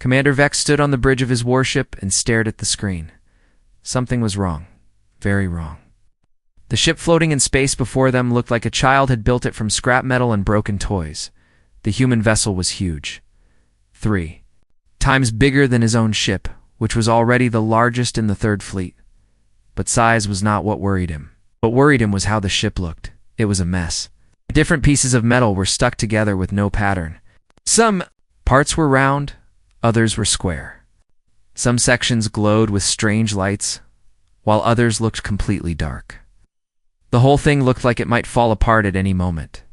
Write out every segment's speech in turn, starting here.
Commander Vex stood on the bridge of his warship and stared at the screen. Something was wrong. Very wrong. The ship floating in space before them looked like a child had built it from scrap metal and broken toys. The human vessel was huge. 3 times bigger than his own ship, which was already the largest in the Third Fleet. But size was not what worried him. What worried him was how the ship looked. It was a mess. Different pieces of metal were stuck together with no pattern. Some parts were round, others were square. Some sections glowed with strange lights, while others looked completely dark. The whole thing looked like it might fall apart at any moment.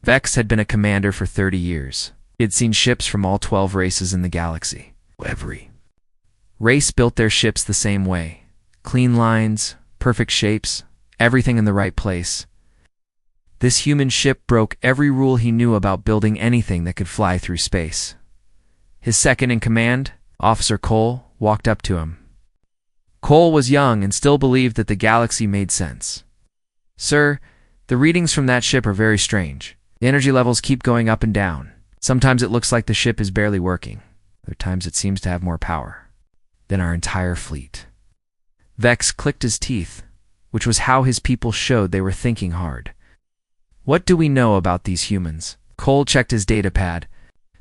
Vex had been a commander for 30 years. He had seen ships from all 12 races in the galaxy. Every race built their ships the same way. Clean lines, perfect shapes, everything in the right place. This human ship broke every rule he knew about building anything that could fly through space. His second in command, Officer Cole, walked up to him. Cole was young and still believed that the galaxy made sense. "Sir, the readings from that ship are very strange. The energy levels keep going up and down. Sometimes it looks like the ship is barely working. Other times it seems to have more power than our entire fleet." Vex clicked his teeth, which was how his people showed they were thinking hard. "What do we know about these humans?" Cole checked his data pad.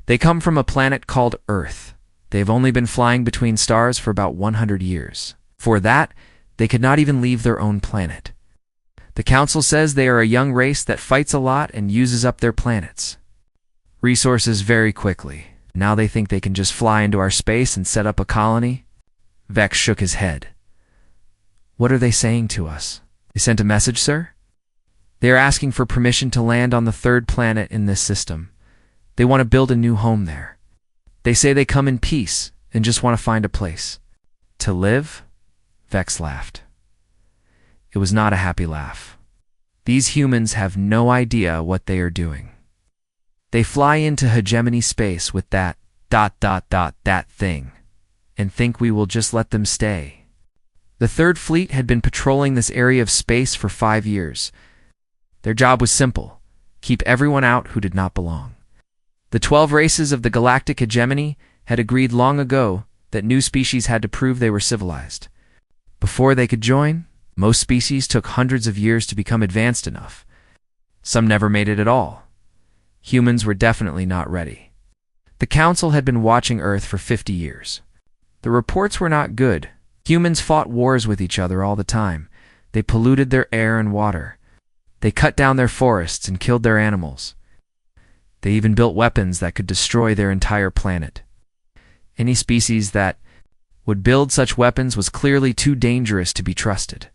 "They come from a planet called Earth. They've only been flying between stars for about 100 years. For that, they could not even leave their own planet. The Council says they are a young race that fights a lot and uses up their planets resources very quickly. Now they think they can just fly into our space and set up a colony?" Vex shook his head. "What are they saying to us?" "They sent a message, sir? They are asking for permission to land on the third planet in this system. They want to build a new home there. They say they come in peace and just want to find a place to live?" Vex laughed. It was not a happy laugh. These humans have no idea what they are doing. They fly into hegemony space with that ... that thing, and think we will just let them stay. The Third Fleet had been patrolling this area of space for 5 years. Their job was simple: keep everyone out who did not belong. The 12 races of the Galactic Hegemony had agreed long ago that new species had to prove they were civilized. Before they could join, most species took hundreds of years to become advanced enough. Some never made it at all. Humans were definitely not ready. The Council had been watching Earth for 50 years. The reports were not good. Humans fought wars with each other all the time. They polluted their air and water. They cut down their forests and killed their animals. They even built weapons that could destroy their entire planet. Any species that would build such weapons was clearly too dangerous to be trusted.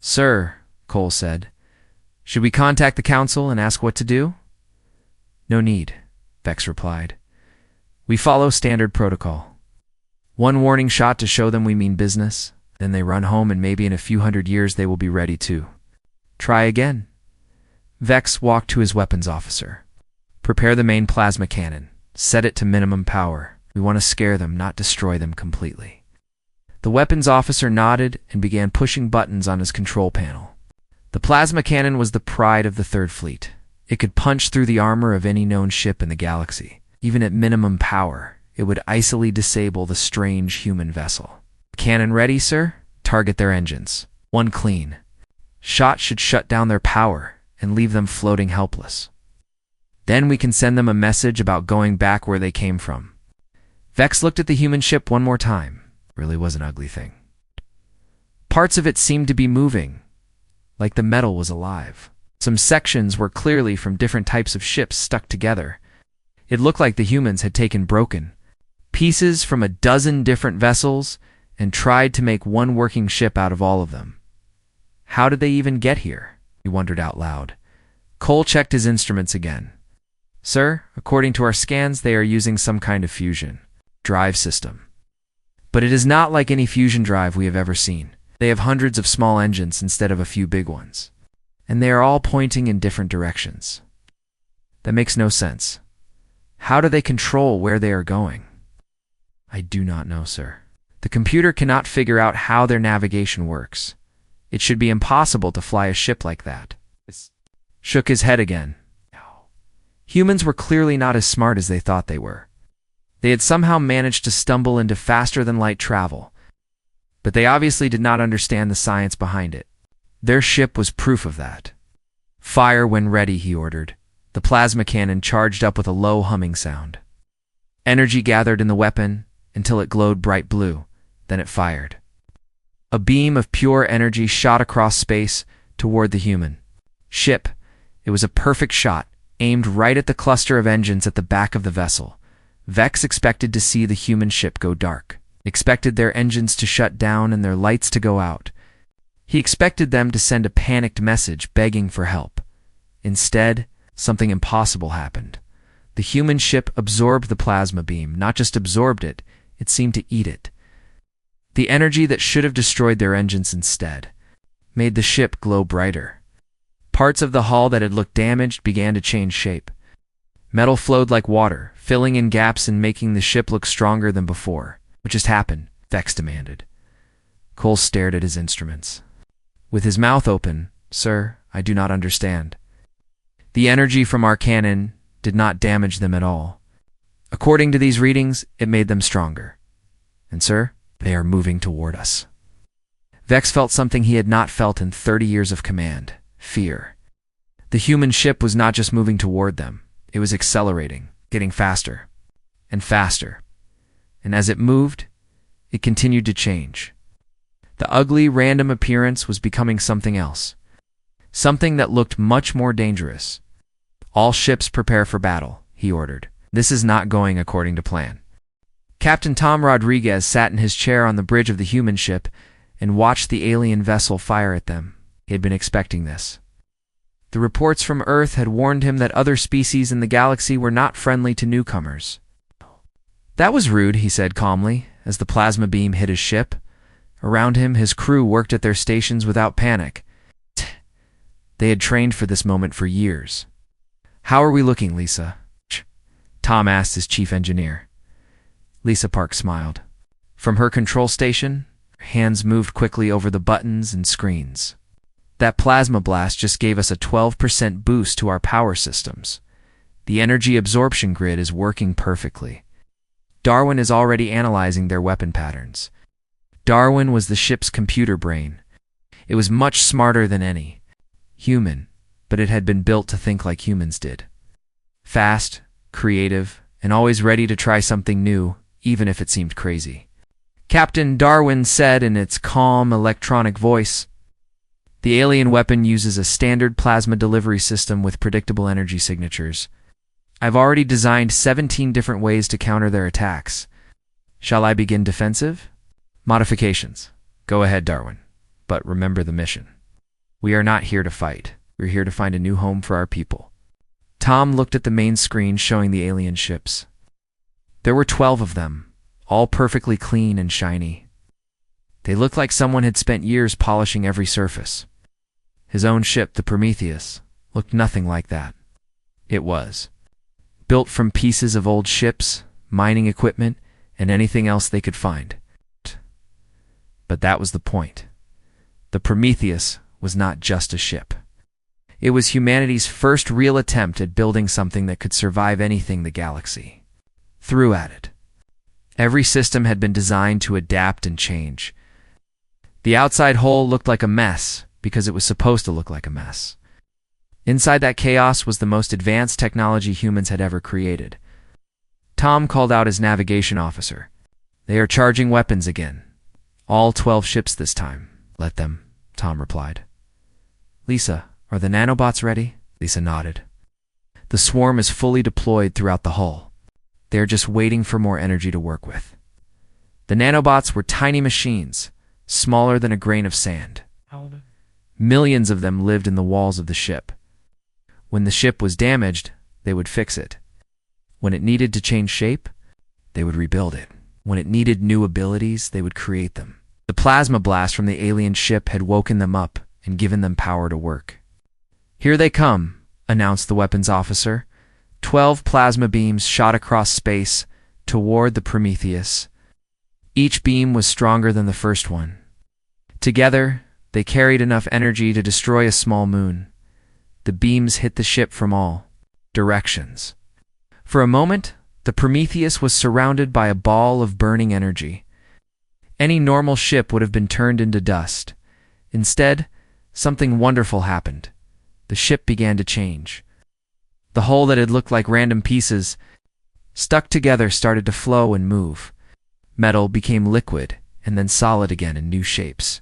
"Sir," Cole said, "should we contact the Council and ask what to do?" "No need," Vex replied. "We follow standard protocol. One warning shot to show them we mean business, then they run home and maybe in a few hundred years they will be ready to try again." Vex walked to his weapons officer. "Prepare the main plasma cannon. Set it to minimum power. We want to scare them, not destroy them completely." The weapons officer nodded and began pushing buttons on his control panel. The plasma cannon was the pride of the Third Fleet. It could punch through the armor of any known ship in the galaxy. Even at minimum power, it would icily disable the strange human vessel. "Cannon ready, sir? Target their engines. One clean shot should shut down their power and leave them floating helpless. Then we can send them a message about going back where they came from." Vex looked at the human ship one more time. It really was an ugly thing. Parts of it seemed to be moving, like the metal was alive. Some sections were clearly from different types of ships stuck together. It looked like the humans had taken broken pieces from a dozen different vessels and tried to make one working ship out of all of them. How did they even get here? He wondered out loud. Cole checked his instruments again. "Sir, according to our scans, they are using some kind of fusion drive system. But it is not like any fusion drive we have ever seen. They have hundreds of small engines instead of a few big ones. And they are all pointing in different directions. That makes no sense. How do they control where they are going?" "I do not know, sir. The computer cannot figure out how their navigation works. It should be impossible to fly a ship like that." Shook his head again. Humans were clearly not as smart as they thought they were. They had somehow managed to stumble into faster-than-light travel, but they obviously did not understand the science behind it. Their ship was proof of that. "Fire when ready," he ordered. The plasma cannon charged up with a low humming sound. Energy gathered in the weapon until it glowed bright blue. Then it fired. A beam of pure energy shot across space toward the human ship. It was a perfect shot, aimed right at the cluster of engines at the back of the vessel. Vex expected to see the human ship go dark, expected their engines to shut down and their lights to go out. He expected them to send a panicked message begging for help. Instead, something impossible happened. The human ship absorbed the plasma beam, not just absorbed it, it seemed to eat it. The energy that should have destroyed their engines instead made the ship glow brighter. Parts of the hull that had looked damaged began to change shape. Metal flowed like water, filling in gaps and making the ship look stronger than before. "What just happened?" Vex demanded. Cole stared at his instruments. With his mouth open, "Sir, I do not understand." The energy from our cannon did not damage them at all. According to these readings, it made them stronger. "And sir, they are moving toward us." Vex felt something he had not felt in 30 years of command: fear. The human ship was not just moving toward them, it was accelerating, getting faster and faster. And as it moved, it continued to change. The ugly, random appearance was becoming something else. Something that looked much more dangerous. "All ships prepare for battle," he ordered. "This is not going according to plan." Captain Tom Rodriguez sat in his chair on the bridge of the human ship and watched the alien vessel fire at them. He had been expecting this. The reports from Earth had warned him that other species in the galaxy were not friendly to newcomers. "That was rude," he said calmly, as the plasma beam hit his ship. Around him, his crew worked at their stations without panic. They had trained for this moment for years. "How are we looking, Lisa?" Tom asked his chief engineer. Lisa Park smiled. From her control station, her hands moved quickly over the buttons and screens. "That plasma blast just gave us a 12% boost to our power systems. The energy absorption grid is working perfectly. Darwin is already analyzing their weapon patterns." Darwin was the ship's computer brain. It was much smarter than any human, but it had been built to think like humans did. Fast, creative, and always ready to try something new, even if it seemed crazy. Captain Darwin said in its calm, electronic voice, "The alien weapon uses a standard plasma delivery system with predictable energy signatures. I've already designed 17 different ways to counter their attacks. Shall I begin defensive?" "Modifications. Go ahead, Darwin. But remember the mission. We are not here to fight. We're here to find a new home for our people." Tom looked at the main screen showing the alien ships. There were 12 of them, all perfectly clean and shiny. They looked like someone had spent years polishing every surface. His own ship, the Prometheus, looked nothing like that. It was built from pieces of old ships, mining equipment, and anything else they could find. But that was the point. The Prometheus was not just a ship. It was humanity's first real attempt at building something that could survive anything the galaxy threw at it. Every system had been designed to adapt and change. The outside hull looked like a mess because it was supposed to look like a mess. Inside that chaos was the most advanced technology humans had ever created. Tom called out his navigation officer. "They are charging weapons again. All 12 ships this time." "Let them," Tom replied. "Lisa, are the nanobots ready?" Lisa nodded. "The swarm is fully deployed throughout the hull. They are just waiting for more energy to work with." The nanobots were tiny machines, smaller than a grain of sand. Millions of them lived in the walls of the ship. When the ship was damaged, they would fix it. When it needed to change shape, they would rebuild it. When it needed new abilities, they would create them. The plasma blast from the alien ship had woken them up and given them power to work. "Here they come," announced the weapons officer. 12 plasma beams shot across space toward the Prometheus. Each beam was stronger than the first one. Together, they carried enough energy to destroy a small moon. The beams hit the ship from all directions. For a moment, The Prometheus was surrounded by a ball of burning energy. Any normal ship would have been turned into dust. Instead, something wonderful happened. The ship began to change. The hull that had looked like random pieces stuck together started to flow and move. Metal became liquid and then solid again in new shapes.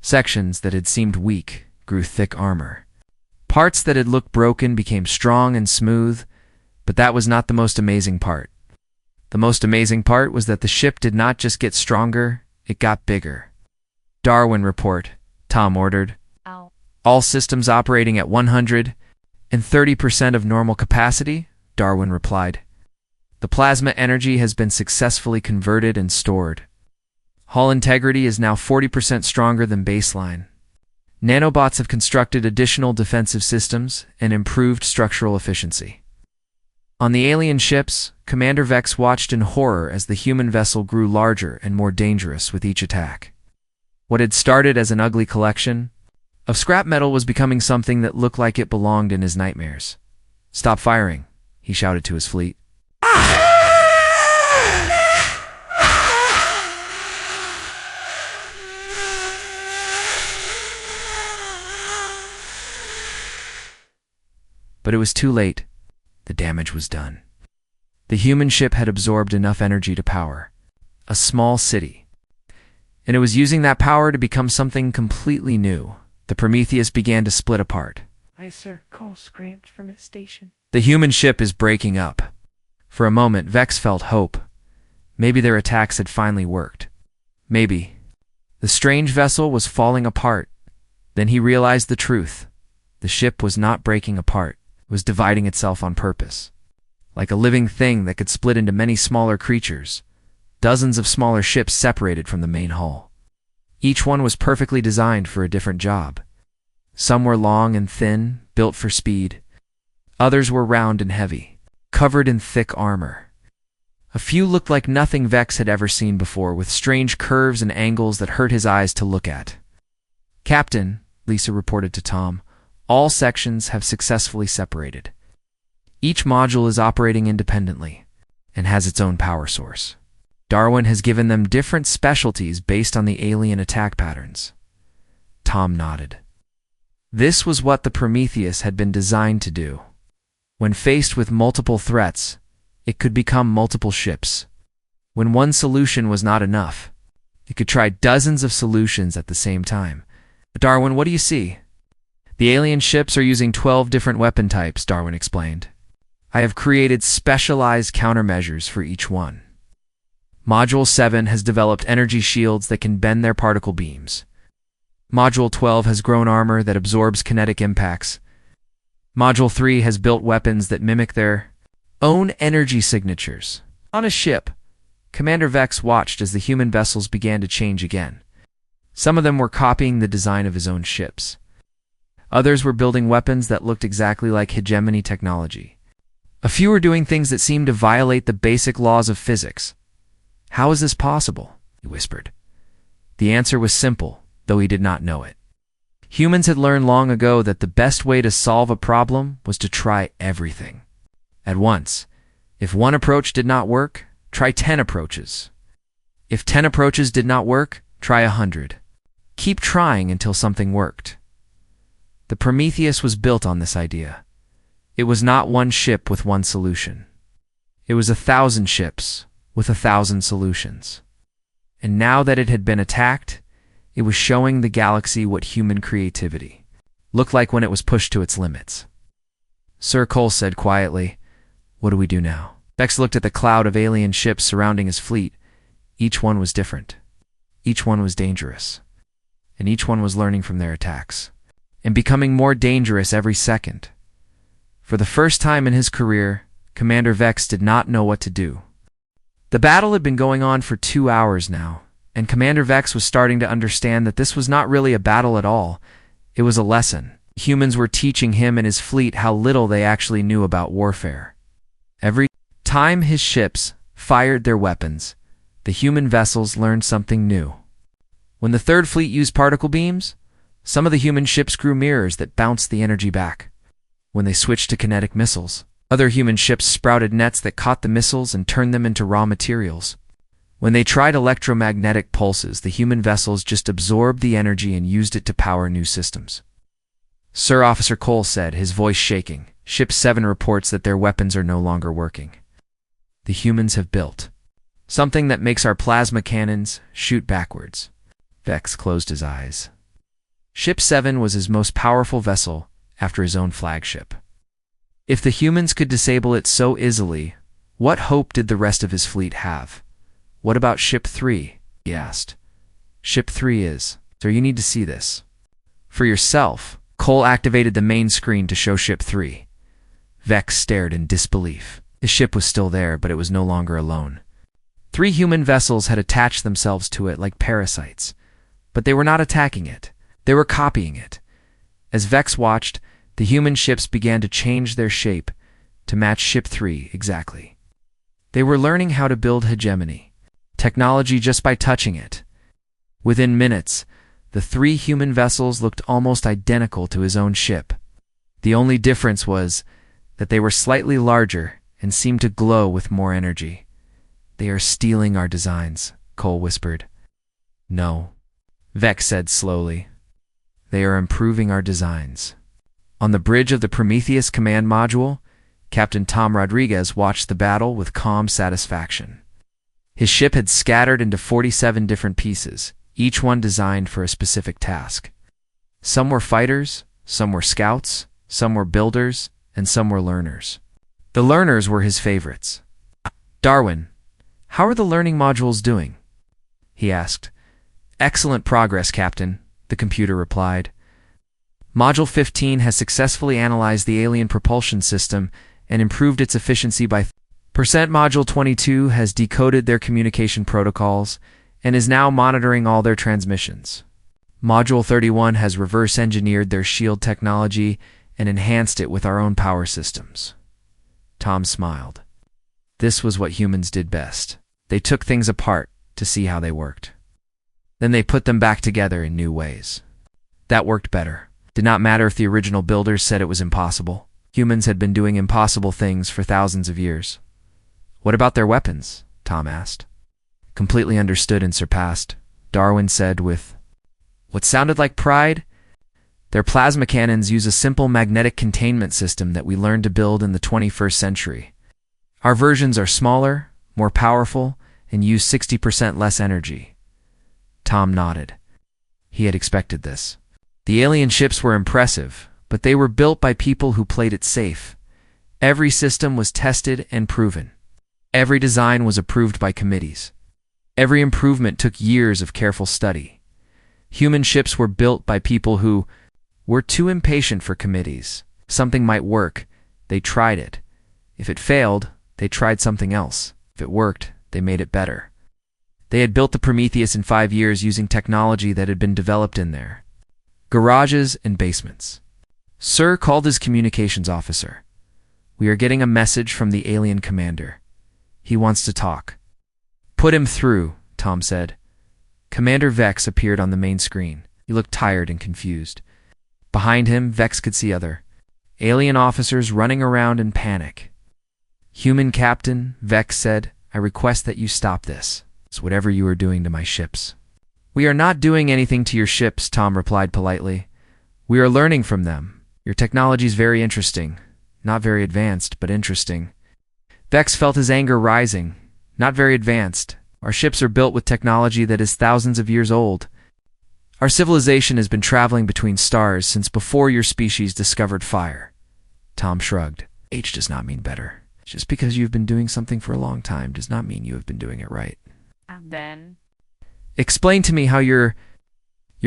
Sections that had seemed weak grew thick armor. Parts that had looked broken became strong and smooth, but that was not the most amazing part. The most amazing part was that the ship did not just get stronger, it got bigger. "Darwin, report," Tom ordered. Ow. "All systems operating at 130% of normal capacity," Darwin replied. "The plasma energy has been successfully converted and stored. Hull integrity is now 40% stronger than baseline. Nanobots have constructed additional defensive systems and improved structural efficiency." On the alien ships, Commander Vex watched in horror as the human vessel grew larger and more dangerous with each attack. What had started as an ugly collection of scrap metal was becoming something that looked like it belonged in his nightmares. "Stop firing," he shouted to his fleet. But it was too late. The damage was done. The human ship had absorbed enough energy to power a small city, and it was using that power to become something completely new. The Prometheus began to split apart. "Aye, sir," Cole screamed from his station. The human ship is breaking up. For a moment, Vex felt hope. Maybe their attacks had finally worked. Maybe. The strange vessel was falling apart. Then he realized the truth. The ship was not breaking apart. It was dividing itself on purpose. Like a living thing that could split into many smaller creatures. Dozens of smaller ships separated from the main hull. Each one was perfectly designed for a different job. Some were long and thin, built for speed. Others were round and heavy, covered in thick armor. A few looked like nothing Vex had ever seen before, with strange curves and angles that hurt his eyes to look at. "Captain," Lisa reported to Tom, "all sections have successfully separated. Each module is operating independently and has its own power source. Darwin has given them different specialties based on the alien attack patterns." Tom nodded. This was what the Prometheus had been designed to do. When faced with multiple threats, it could become multiple ships. When one solution was not enough, it could try dozens of solutions at the same time. "Darwin, what do you see?" "The alien ships are using 12 different weapon types," Darwin explained. "I have created specialized countermeasures for each one. Module 7 has developed energy shields that can bend their particle beams. Module 12 has grown armor that absorbs kinetic impacts. Module 3 has built weapons that mimic their own energy signatures." On a ship, Commander Vex watched as the human vessels began to change again. Some of them were copying the design of his own ships. Others were building weapons that looked exactly like hegemony technology. A few were doing things that seemed to violate the basic laws of physics. "How is this possible?" he whispered. The answer was simple, though he did not know it. Humans had learned long ago that the best way to solve a problem was to try everything at once. If one approach did not work, try 10 approaches. If 10 approaches did not work, try 100. Keep trying until something worked. The Prometheus was built on this idea. It was not one ship with one solution. It was 1,000 ships with 1,000 solutions. And now that it had been attacked, it was showing the galaxy what human creativity looked like when it was pushed to its limits. Sir Cole said quietly, "What do we do now?" Vex looked at the cloud of alien ships surrounding his fleet. Each one was different. Each one was dangerous. And each one was learning from their attacks and becoming more dangerous every second. For the first time in his career, Commander Vex did not know what to do. The battle had been going on for 2 hours now, and Commander Vex was starting to understand that this was not really a battle at all. It was a lesson. Humans were teaching him and his fleet how little they actually knew about warfare. Every time his ships fired their weapons, the human vessels learned something new. When the Third Fleet used particle beams, some of the human ships grew mirrors that bounced the energy back. When they switched to kinetic missiles, Other human ships sprouted nets that caught the missiles and turned them into raw materials. When they tried electromagnetic pulses, the human vessels just absorbed the energy and used it to power new systems. Sir, Officer Cole said, his voice shaking. Ship 7 reports that their weapons are no longer working. The humans have built something that makes our plasma cannons shoot backwards. Vex closed his eyes. Ship 7 was his most powerful vessel after his own flagship. If the humans could disable it so easily, what hope did the rest of his fleet have? What about Ship 3? He asked. Ship 3 is. So you need to see this. For yourself. Cole activated the main screen to show Ship 3. Vex stared in disbelief. His ship was still there, but it was no longer alone. 3 human vessels had attached themselves to it like parasites. But they were not attacking it. They were copying it. As Vex watched, the human ships began to change their shape to match Ship 3 exactly. They were learning how to build hegemony, technology just by touching it. Within minutes, the 3 human vessels looked almost identical to his own ship. The only difference was that they were slightly larger and seemed to glow with more energy. They are stealing our designs, Cole whispered. No, Vex said slowly. They are improving our designs. On the bridge of the Prometheus command module, Captain Tom Rodriguez watched the battle with calm satisfaction. His ship had scattered into 47 different pieces, each one designed for a specific task. Some were fighters, some were scouts, some were builders, and some were learners. The learners were his favorites. Darwin, how are the learning modules doing? He asked. Excellent progress, Captain, the computer replied. Module 15 has successfully analyzed the alien propulsion system and improved its efficiency by %. Module 22 has decoded their communication protocols and is now monitoring all their transmissions. Module 31 has reverse-engineered their shield technology and enhanced it with our own power systems. Tom smiled. This was what humans did best. They took things apart to see how they worked. Then they put them back together in new ways. That worked better. Did not matter if the original builders said it was impossible. Humans had been doing impossible things for thousands of years. What about their weapons? Tom asked. Completely understood and surpassed, Darwin said with what sounded like pride. Their plasma cannons use a simple magnetic containment system that we learned to build in the 21st century. Our versions are smaller, more powerful, and use 60% less energy. Tom nodded. He had expected this. The alien ships were impressive, but they were built by people who played it safe. Every system was tested and proven. Every design was approved by committees. Every improvement took years of careful study. Human ships were built by people who were too impatient for committees. If something might work, they tried it. If it failed, they tried something else. If it worked, they made it better. They had built the Prometheus in 5 years using technology that had been developed in there. Garages and basements. Sir called his communications officer. We are getting a message from the alien commander. He wants to talk. Put him through, Tom said. Commander Vex appeared on the main screen. He looked tired and confused. Behind him, Vex could see other alien officers running around in panic. Human Captain, Vex said, I request that you stop this. It's whatever you are doing to my ships. We are not doing anything to your ships, Tom replied politely. We are learning from them. Your technology is very interesting. Not very advanced, but interesting. Vex felt his anger rising. Not very advanced. Our ships are built with technology that is thousands of years old. Our civilization has been traveling between stars since before your species discovered fire. Tom shrugged. Age does not mean better. Just because you've been doing something for a long time does not mean you have been doing it right. And then? Explain to me how your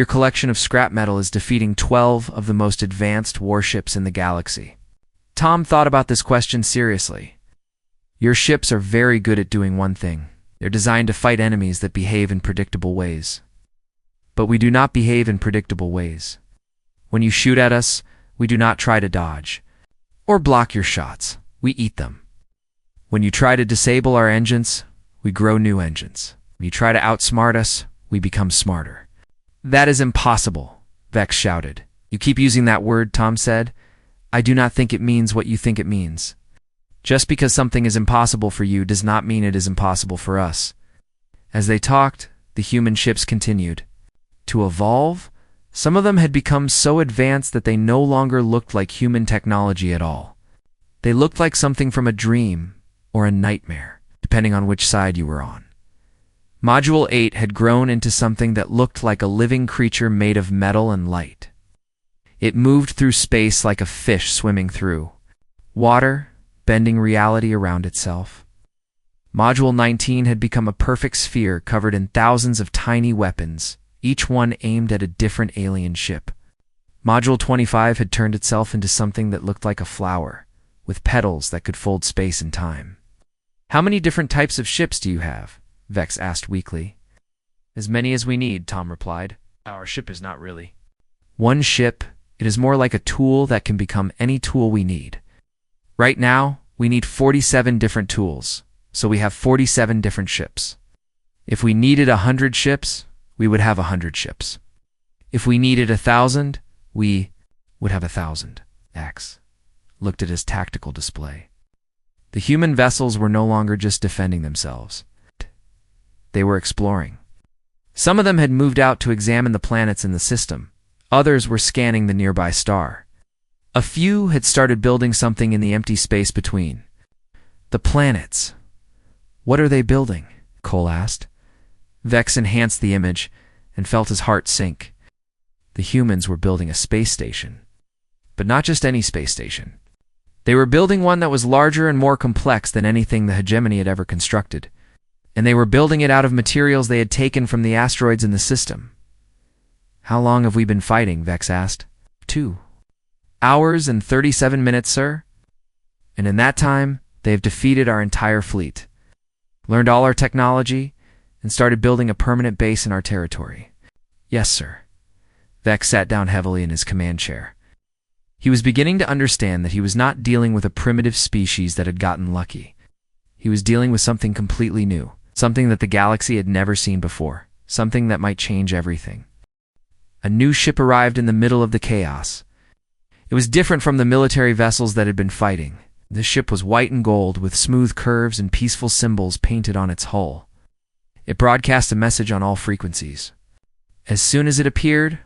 collection of scrap metal is defeating 12 of the most advanced warships in the galaxy. Tom thought about this question seriously. Your ships are very good at doing one thing. They're designed to fight enemies that behave in predictable ways. But we do not behave in predictable ways. When you shoot at us, we do not try to dodge or block your shots. We eat them. When you try to disable our engines, we grow new engines. When you try to outsmart us, we become smarter. That is impossible, Vex shouted. You keep using that word, Tom said. I do not think it means what you think it means. Just because something is impossible for you does not mean it is impossible for us. As they talked, the human ships continued to evolve. Some of them had become so advanced that they no longer looked like human technology at all. They looked like something from a dream or a nightmare, depending on which side you were on. Module 8 had grown into something that looked like a living creature made of metal and light. It moved through space like a fish swimming through water, bending reality around itself. Module 19 had become a perfect sphere covered in thousands of tiny weapons, each one aimed at a different alien ship. Module 25 had turned itself into something that looked like a flower, with petals that could fold space and time. "How many different types of ships do you have?" Vex asked weakly. "As many as we need," Tom replied. "Our ship is not really one ship. It is more like a tool that can become any tool we need. Right now, we need 47 different tools, so we have 47 different ships. If we needed 100 ships, we would have 100 ships. If we needed 1,000, we would have 1,000. X looked at his tactical display. The human vessels were no longer just defending themselves. They were exploring. Some of them had moved out to examine the planets in the system. Others were scanning the nearby star. A few had started building something in the empty space between. "The planets. What are they building?" Cole asked. Vex enhanced the image and felt his heart sink. The humans were building a space station. But not just any space station. They were building one that was larger and more complex than anything the hegemony had ever constructed. And they were building it out of materials they had taken from the asteroids in the system. "How long have we been fighting?" Vex asked. 2 hours and 37 minutes, sir. And in that time, they have defeated our entire fleet, learned all our technology, and started building a permanent base in our territory." "Yes, sir." Vex sat down heavily in his command chair. He was beginning to understand that he was not dealing with a primitive species that had gotten lucky. He was dealing with something completely new, something that the galaxy had never seen before, something that might change everything. A new ship arrived in the middle of the chaos. It was different from the military vessels that had been fighting. This ship was white and gold, with smooth curves and peaceful symbols painted on its hull. It broadcast a message on all frequencies. As soon as it appeared,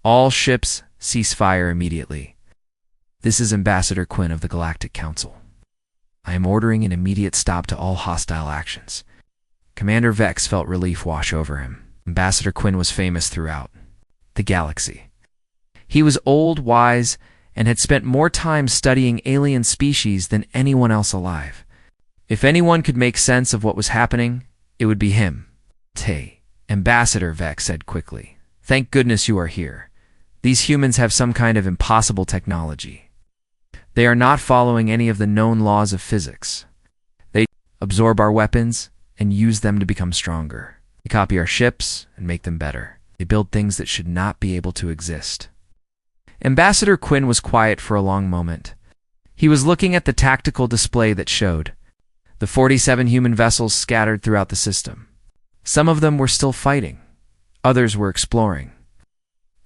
all ships cease fire immediately. "This is Ambassador Quinn of the Galactic Council. I am ordering an immediate stop to all hostile actions." Commander Vex felt relief wash over him. Ambassador Quinn was famous throughout the galaxy. He was old, wise, and had spent more time studying alien species than anyone else alive. If anyone could make sense of what was happening, it would be him. "Hey, Ambassador," Vex said quickly. "Thank goodness you are here. These humans have some kind of impossible technology. They are not following any of the known laws of physics. They absorb our weapons and use them to become stronger. They copy our ships and make them better. They build things that should not be able to exist." Ambassador Quinn was quiet for a long moment. He was looking at the tactical display that showed the 47 human vessels scattered throughout the system. Some of them were still fighting. Others were exploring.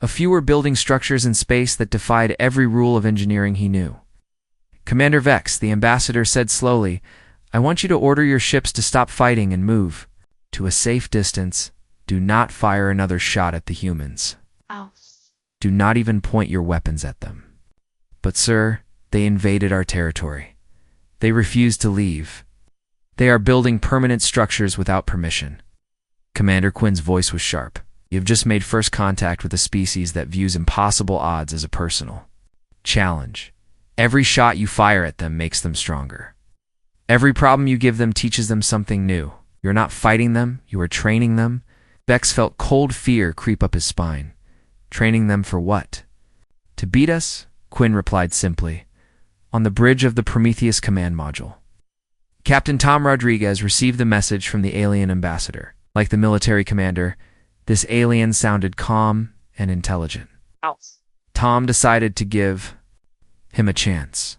A few were building structures in space that defied every rule of engineering he knew. "Commander Vex," the ambassador said slowly, "I want you to order your ships to stop fighting and move to a safe distance. Do not fire another shot at the humans. Ow. Do not even point your weapons at them." "But sir, they invaded our territory. They refused to leave. They are building permanent structures without permission." Commander Quinn's voice was sharp. "You have just made first contact with a species that views impossible odds as a personal challenge. Every shot you fire at them makes them stronger. Every problem you give them teaches them something new. You're not fighting them, you are training them." Vex felt cold fear creep up his spine. "Training them for what?" "To beat us," Quinn replied simply, "on the bridge of the Prometheus command module." Captain Tom Rodriguez received the message from the alien ambassador. Like the military commander, this alien sounded calm and intelligent. Ow. Tom decided to give him a chance.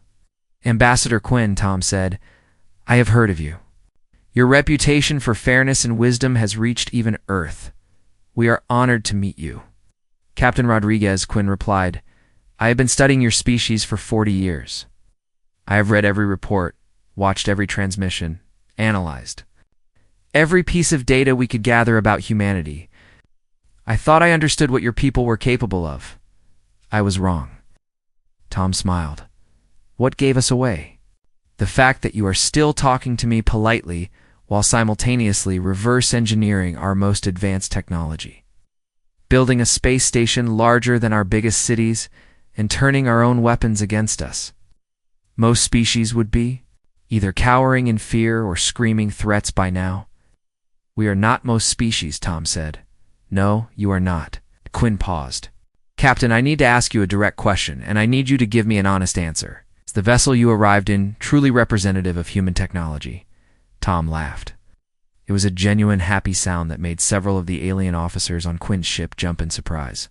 "Ambassador Quinn," Tom said, "I have heard of you. Your reputation for fairness and wisdom has reached even Earth. We are honored to meet you." "Captain Rodriguez," Quinn replied, "I have been studying your species for 40 years. I have read every report, watched every transmission, analyzed every piece of data we could gather about humanity. I thought I understood what your people were capable of. I was wrong. Tom smiled. What gave us away? The fact that you are still talking to me politely while simultaneously reverse engineering our most advanced technology. Building a space station larger than our biggest cities and turning our own weapons against us. Most species would be either cowering in fear or screaming threats by now. We are not most species, Tom said. No, you are not. Quinn paused. Captain, I need to ask you a direct question, and I need you to give me an honest answer. Is the vessel you arrived in truly representative of human technology? Tom laughed. It was a genuine happy sound that made several of the alien officers on Quinn's ship jump in surprise.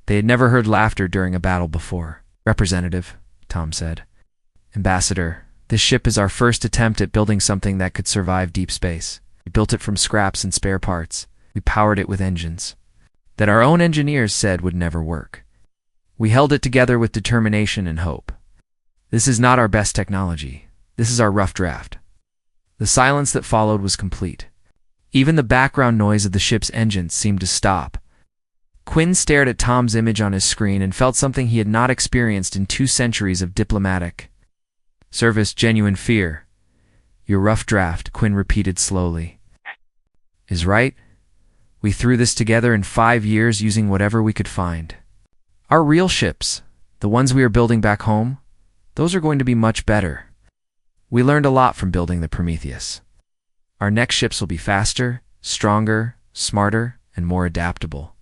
They had never heard laughter during a battle before. Representative, Tom said. Ambassador, this ship is our first attempt at building something that could survive deep space. We built it from scraps and spare parts. We powered it with engines that our own engineers said would never work. We held it together with determination and hope. This is not our best technology. This is our rough draft. The silence that followed was complete. Even the background noise of the ship's engines seemed to stop. Quinn stared at Tom's image on his screen and felt something he had not experienced in 2 centuries of diplomatic service, genuine fear. Your rough draft, Quinn repeated slowly, is right. We threw this together in 5 years using whatever we could find. Our real ships, the ones we are building back home, those are going to be much better. We learned a lot from building the Prometheus. Our next ships will be faster, stronger, smarter, and more adaptable.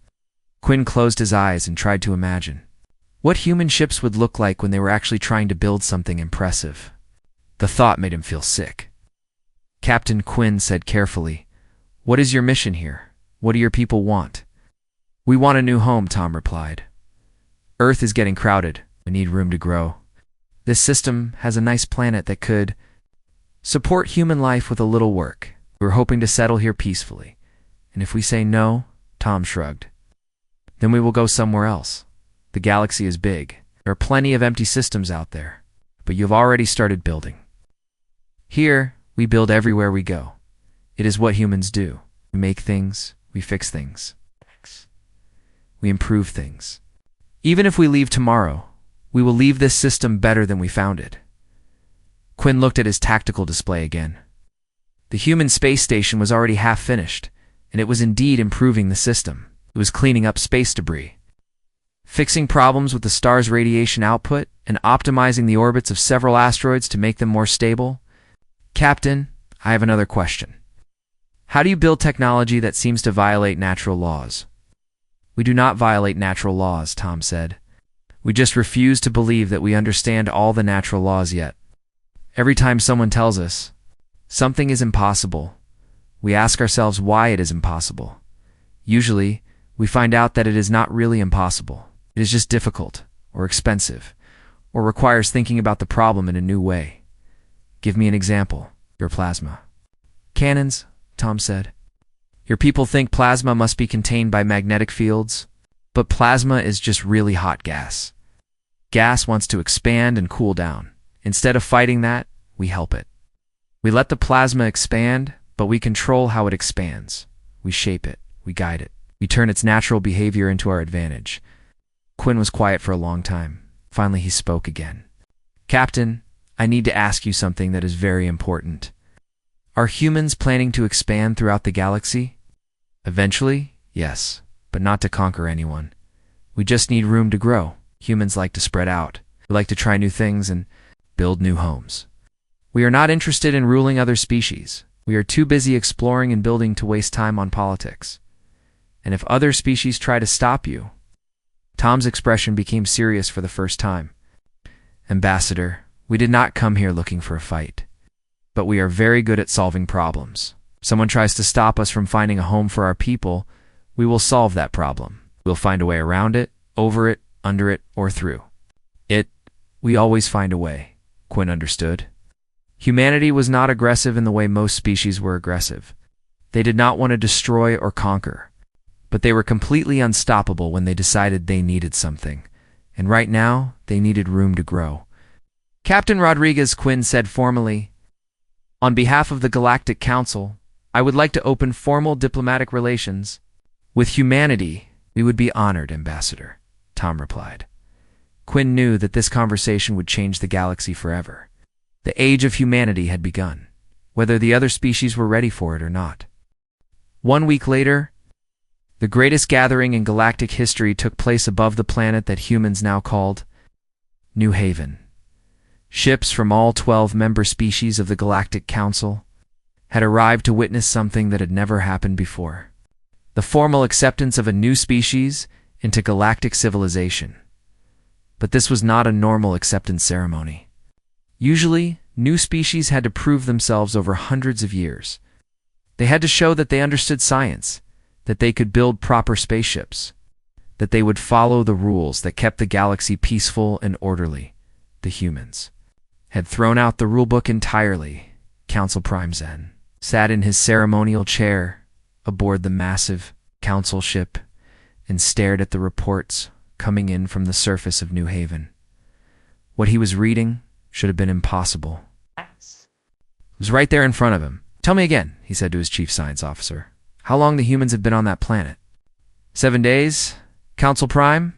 Quinn closed his eyes and tried to imagine what human ships would look like when they were actually trying to build something impressive. The thought made him feel sick. Captain Quinn said carefully, "What is your mission here? What do your people want?" "We want a new home," Tom replied. "Earth is getting crowded. We need room to grow. This system has a nice planet that could support human life with a little work. We're hoping to settle here peacefully. And if we say no," Tom shrugged, "then we will go somewhere else. The galaxy is big. There are plenty of empty systems out there. But you've already started building. Here, we build everywhere we go. It is what humans do. We make things, we fix things. We improve things. Even if we leave tomorrow, we will leave this system better than we found it." Quinn looked at his tactical display again. The human space station was already half finished, and it was indeed improving the system. It was cleaning up space debris, fixing problems with the star's radiation output, and optimizing the orbits of several asteroids to make them more stable. "Captain, I have another question. How do you build technology that seems to violate natural laws?" "We do not violate natural laws," Tom said. "We just refuse to believe that we understand all the natural laws yet. Every time someone tells us something is impossible, we ask ourselves why it is impossible. Usually, we find out that it is not really impossible. It is just difficult, or expensive, or requires thinking about the problem in a new way. Give me an example." "Your plasma." "Cannons," Tom said. "Your people think plasma must be contained by magnetic fields, but plasma is just really hot gas. Gas wants to expand and cool down. Instead of fighting that, we help it. We let the plasma expand, but we control how it expands. We shape it, we guide it. We turn its natural behavior into our advantage." Quinn was quiet for a long time. Finally, he spoke again. "Captain, I need to ask you something that is very important. Are humans planning to expand throughout the galaxy?" "Eventually, yes, but not to conquer anyone. We just need room to grow. Humans like to spread out. We like to try new things and build new homes. We are not interested in ruling other species. We are too busy exploring and building to waste time on politics. And if other species try to stop you..." Tom's expression became serious for the first time. "Ambassador, we did not come here looking for a fight. But we are very good at solving problems. If someone tries to stop us from finding a home for our people, we will solve that problem. We'll find a way around it, over it, under it, or through it. We always find a way." Quinn understood. Humanity was not aggressive in the way most species were aggressive. They did not want to destroy or conquer. But they were completely unstoppable when they decided they needed something. And right now, they needed room to grow. "Captain Rodriguez," Quinn said formally, On behalf of the Galactic Council, I would like to open formal diplomatic relations. With humanity, we would be honored, Ambassador, Tom replied. Quinn knew that this conversation would change the galaxy forever. The age of humanity had begun, whether the other species were ready for it or not. 1 week later, the greatest gathering in galactic history took place above the planet that humans now called New Haven. Ships from all 12 member species of the Galactic Council had arrived to witness something that had never happened before: the formal acceptance of a new species into galactic civilization. But this was not a normal acceptance ceremony. Usually, new species had to prove themselves over hundreds of years. They had to show that they understood science, that they could build proper spaceships, that they would follow the rules that kept the galaxy peaceful and orderly. The humans had thrown out the rulebook entirely. Council Prime Zen sat in his ceremonial chair aboard the massive council ship and stared at the reports coming in from the surface of New Haven. What he was reading should have been impossible. It was right there in front of him. "Tell me again," he said to his chief science officer, "how long the humans have been on that planet." 7 days, Council Prime,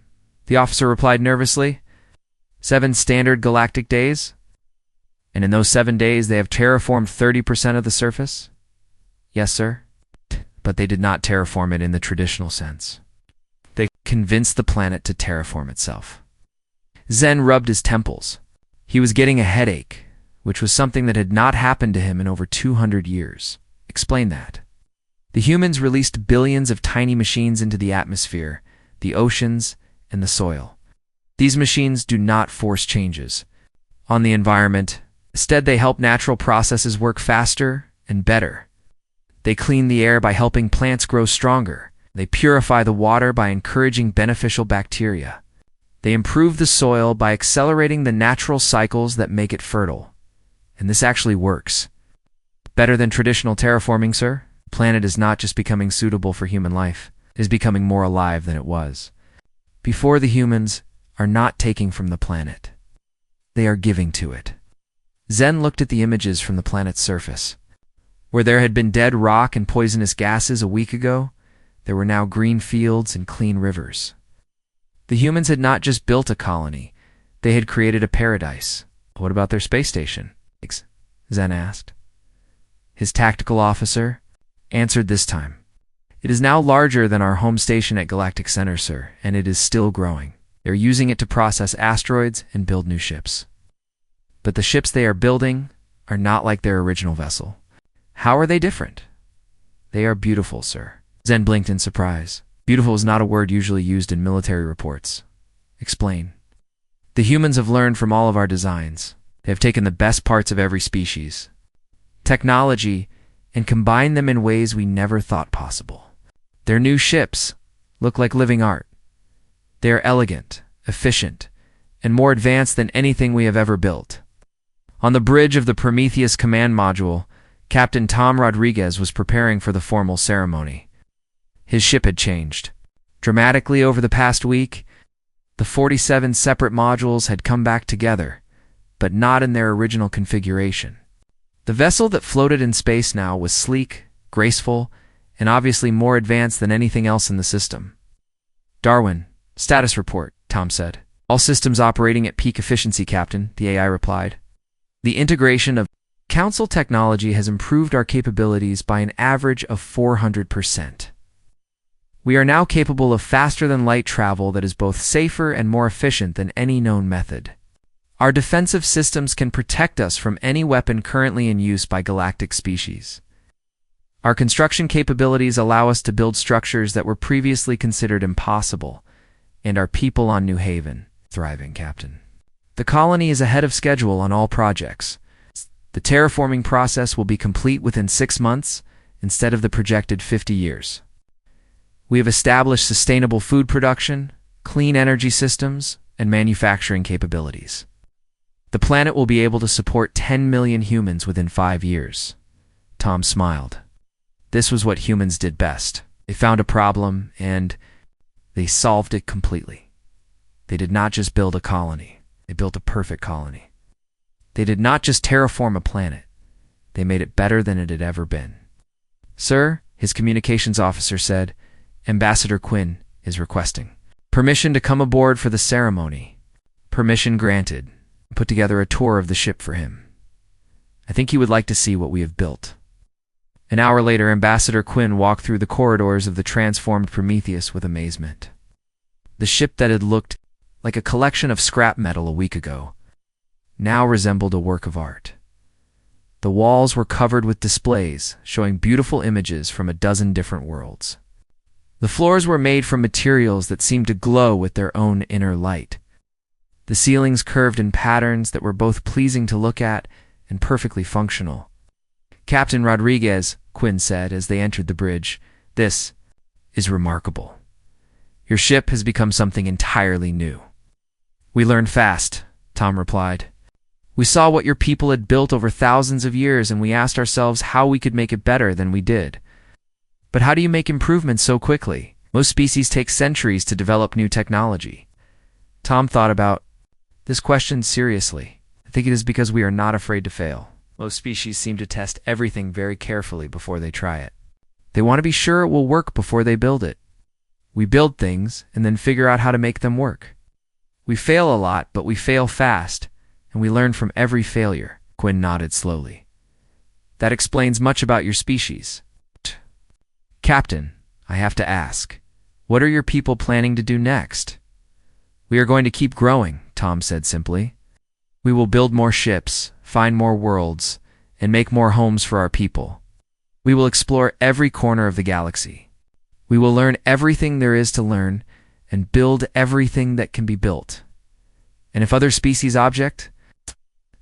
the officer replied nervously. 7 standard galactic days? And in those 7 days they have terraformed 30% of the surface? Yes, sir. But they did not terraform it in the traditional sense. They convinced the planet to terraform itself. Zen rubbed his temples. He was getting a headache, which was something that had not happened to him in over 200 years. Explain that. The humans released billions of tiny machines into the atmosphere, the oceans, and the soil. These machines do not force changes on the environment. Instead, they help natural processes work faster and better. They clean the air by helping plants grow stronger. They purify the water by encouraging beneficial bacteria. They improve the soil by accelerating the natural cycles that make it fertile. And this actually works. Better than traditional terraforming, sir? The planet is not just becoming suitable for human life. It is becoming more alive than it was. Before, the humans are not taking from the planet. They are giving to it. Zen looked at the images from the planet's surface. Where there had been dead rock and poisonous gases a week ago, there were now green fields and clean rivers. The humans had not just built a colony, they had created a paradise. What about their space station? Zen asked. His tactical officer answered this time. It is now larger than our home station at Galactic Center, sir, and it is still growing. They're using it to process asteroids and build new ships. But the ships they are building are not like their original vessel. How are they different? They are beautiful, sir. Zen blinked in surprise. Beautiful is not a word usually used in military reports. Explain. The humans have learned from all of our designs. They have taken the best parts of every species, technology, and combined them in ways we never thought possible. Their new ships look like living art. They are elegant, efficient, and more advanced than anything we have ever built. On the bridge of the Prometheus command module, Captain Tom Rodriguez was preparing for the formal ceremony. His ship had changed dramatically over the past week. The 47 separate modules had come back together, but not in their original configuration. The vessel that floated in space now was sleek, graceful, and obviously more advanced than anything else in the system. "Darwin, status report," Tom said. "All systems operating at peak efficiency, Captain," the AI replied. "The integration of Council technology has improved our capabilities by an average of 400%. We are now capable of faster-than-light travel that is both safer and more efficient than any known method. Our defensive systems can protect us from any weapon currently in use by galactic species. Our construction capabilities allow us to build structures that were previously considered impossible, and our people on New Haven thriving, Captain. The colony is ahead of schedule on all projects. The terraforming process will be complete within 6 months instead of the projected 50 years. We have established sustainable food production, clean energy systems, and manufacturing capabilities. The planet will be able to support 10 million humans within 5 years." Tom smiled. This was what humans did best. They found a problem, and they solved it completely. They did not just build a colony. They built a perfect colony. They did not just terraform a planet. They made it better than it had ever been. "Sir," his communications officer said, "Ambassador Quinn is requesting permission to come aboard for the ceremony." Permission granted. Put together a tour of the ship for him. "I think he would like to see what we have built." An hour later, Ambassador Quinn walked through the corridors of the transformed Prometheus with amazement. The ship that had looked like a collection of scrap metal a week ago now resembled a work of art. The walls were covered with displays showing beautiful images from a dozen different worlds. The floors were made from materials that seemed to glow with their own inner light. The ceilings curved in patterns that were both pleasing to look at and perfectly functional. "Captain Rodriguez," Quinn said as they entered the bridge, "this is remarkable. Your ship has become something entirely new." "We learned fast," Tom replied. "We saw what your people had built over thousands of years, and we asked ourselves how we could make it better than we did." "But how do you make improvements so quickly? Most species take centuries to develop new technology." Tom thought about this question seriously. "I think it is because we are not afraid to fail. Most species seem to test everything very carefully before they try it. They want to be sure it will work before they build it. We build things and then figure out how to make them work. We fail a lot, but we fail fast, and we learn from every failure." Quinn nodded slowly. "That explains much about your species." "Captain, I have to ask, what are your people planning to do next?" "We are going to keep growing," Tom said simply. "We will build more ships, find more worlds, and make more homes for our people. We will explore every corner of the galaxy. We will learn everything there is to learn and build everything that can be built. And if other species object,"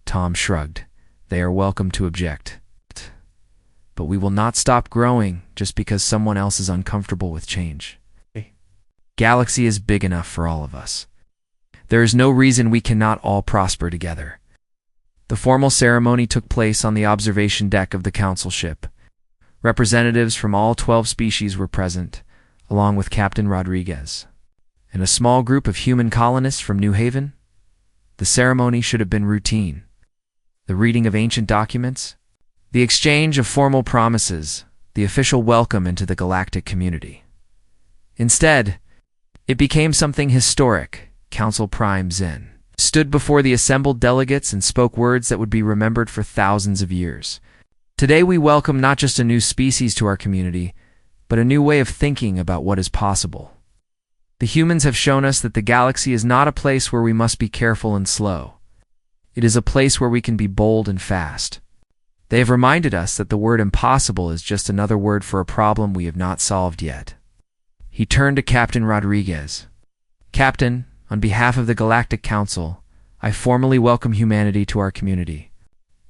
Tom shrugged, "they are welcome to object. But we will not stop growing just because someone else is uncomfortable with change. Galaxy is big enough for all of us. There is no reason we cannot all prosper together." The formal ceremony took place on the observation deck of the council ship. Representatives from all 12 species were present, along with Captain Rodriguez, and a small group of human colonists from New Haven. The ceremony should have been routine. The reading of ancient documents, the exchange of formal promises, the official welcome into the galactic community. Instead, it became something historic. Council Prime Zen stood before the assembled delegates and spoke words that would be remembered for thousands of years. "Today we welcome not just a new species to our community, but a new way of thinking about what is possible. The humans have shown us that the galaxy is not a place where we must be careful and slow. It is a place where we can be bold and fast. They have reminded us that the word impossible is just another word for a problem we have not solved yet." He turned to Captain Rodriguez. "Captain, on behalf of the Galactic Council, I formally welcome humanity to our community.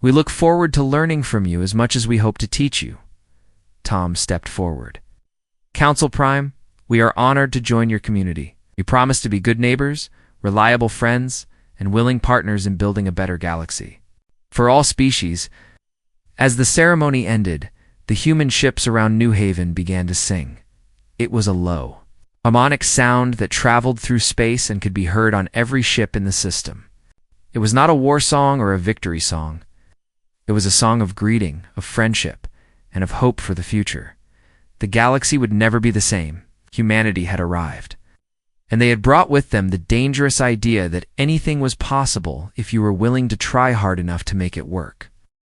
We look forward to learning from you as much as we hope to teach you." Tom stepped forward. "Council Prime, we are honored to join your community. We promise to be good neighbors, reliable friends, and willing partners in building a better galaxy for all species." As the ceremony ended, the human ships around New Haven began to sing. It was a low, harmonic sound that traveled through space and could be heard on every ship in the system. It was not a war song or a victory song. It was a song of greeting, of friendship, and of hope for the future. The galaxy would never be the same. Humanity had arrived. And they had brought with them the dangerous idea that anything was possible if you were willing to try hard enough to make it work.